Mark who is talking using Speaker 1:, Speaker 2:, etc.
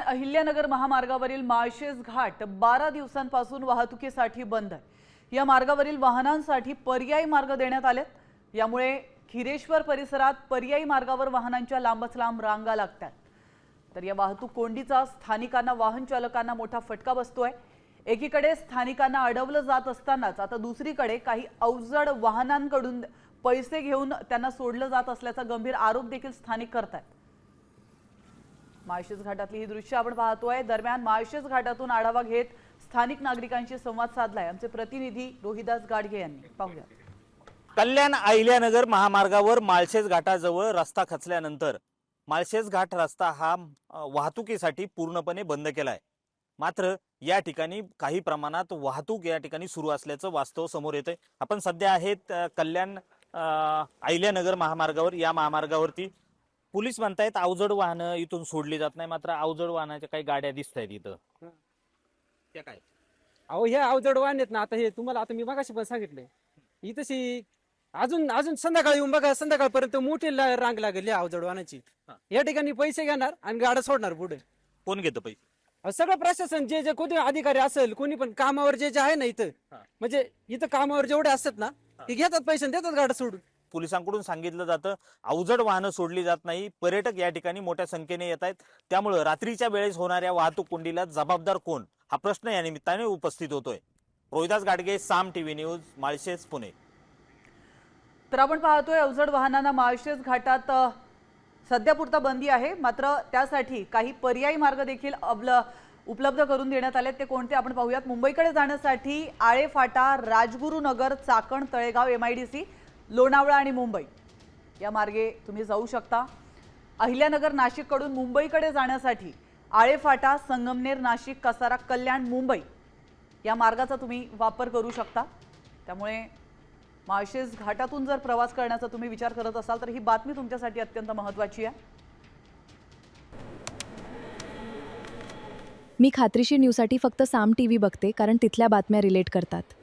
Speaker 1: अहिल्यानगर महामार्गावरील माळशेज घाट 12 दिवसांपासून वाहतुकीसाठी बंद आहे। या मार्गावरील वाहनांसाठी पर्यायी मार्ग देण्यात आलेत। यामुळे खिरेश्वर परिसरात पर्यायी मार्गावर वाहनांच्या लांबच लांब रांगा लागतात। तर या वाहतूक कोंडीचा स्थानिकांना वाहन चालकांना मोठा फटका बसतोय। एकीकडे स्थानिकांना अडवलं जात असतानाच आता दुसरीकडे काही अवजड वाहनांकडून पैसे घेऊन त्यांना सोडलं जात असल्याचा गंभीर आरोप देखील स्थानिक करतात। माळशेज घाटातली ही दृश्य आपण पाहतोय। दरम्यान माळशेज घाटातून आढावा घेत स्थानिक नागरिकांशी संवाद साधलाय आमचे प्रतिनिधी रोहिदास गाडगे यांनी। पाहूया।
Speaker 2: कल्याण अहिल्यानगर महामार्गावर माळशेज घाटाजवळ रस्ता खचल्यानंतर माळशेज घाट रस्ता हा वाहतुकीसाठी पूर्णपणे बंद केलाय। मात्र या ठिकाणी काही प्रमाणात वाहतूक या ठिकाणी सुरू असल्याचं वास्तव समोर येतंय। आपण सध्या आहेत कल्याण अहिल्यानगर महामार्गावर। या महामार्गावरती पोलीस म्हणतायत अवजड वाहनं इथून सोडली जात नाही, मात्र अवजड वाहनाच्या काही गाड्या दिसत आहेत इथं। त्या काय
Speaker 3: अहो हे अवजड वाहन आहेत ना, आता हे तुम्हाला आता मी मगाशी पण सांगितलंय, ही तशी अजून अजून संध्याकाळी येऊन बघा, संध्याकाळपर्यंत मोठी रांग लागेल या अवजड वाहनाची। या ठिकाणी पैसे घेणार आणि गाड्या सोडणार पुढे।
Speaker 2: कोण घेतं पैसे?
Speaker 3: सगळं प्रशासन जे जे कोणी अधिकारी असेल, कोणी पण कामावर जे जे आहे ना इथं, म्हणजे इथं कामावर जेवढे असतात ना ते घेतात पैसे आणि देतात गाड्या सोडून।
Speaker 2: पोलिसांकडून सांगितलं जातं अवजड वाहनं सोडली जात नाही। पर्यटक या ठिकाणी मोठ्या संख्येने येत आहेत, त्यामुळे रात्रीच्या वेळेस होणाऱ्या वाहतूक कोंडीला जबाबदार कोण हा प्रश्न या निमित्ताने उपस्थित होतोय। रोहिदास गाडगे, साम टीव्ही न्यूज, माळशेज, पुणे।
Speaker 1: तर आपण पाहतोय अवजड वाहनांना माळशेज घाटात सध्यापुरता बंदी आहे, मात्र त्यासाठी काही पर्यायी मार्ग देखील उपलब्ध करून देण्यात आले। ते कोणते आपण पाहूयात। मुंबईकडे जाण्यासाठी आळे फाटा, राजगुरुनगर, चाकण, तळेगाव, MIDC, लोणावळा आणि मुंबई या मार्गे तुम्ही जाऊ शकता। अहिल्यानगर नाशिककडून मुंबईकडे जाण्यासाठी आळे फाटा, संगमनेर, नाशिक, कसारा, कल्याण, मुंबई या मार्गाचा तुम्ही वापर करू शकता। त्यामुळे माळशेज घाटातून जर प्रवास करण्याचा तुम्ही विचार करत असाल तर ही बातमी तुमच्यासाठी अत्यंत महत्त्वाची आहे।
Speaker 4: मी खात्रीशीर न्यूजसाठी फक्त साम टीव्ही बघते, कारण तिथल्या बातम्या रिलेट करतात।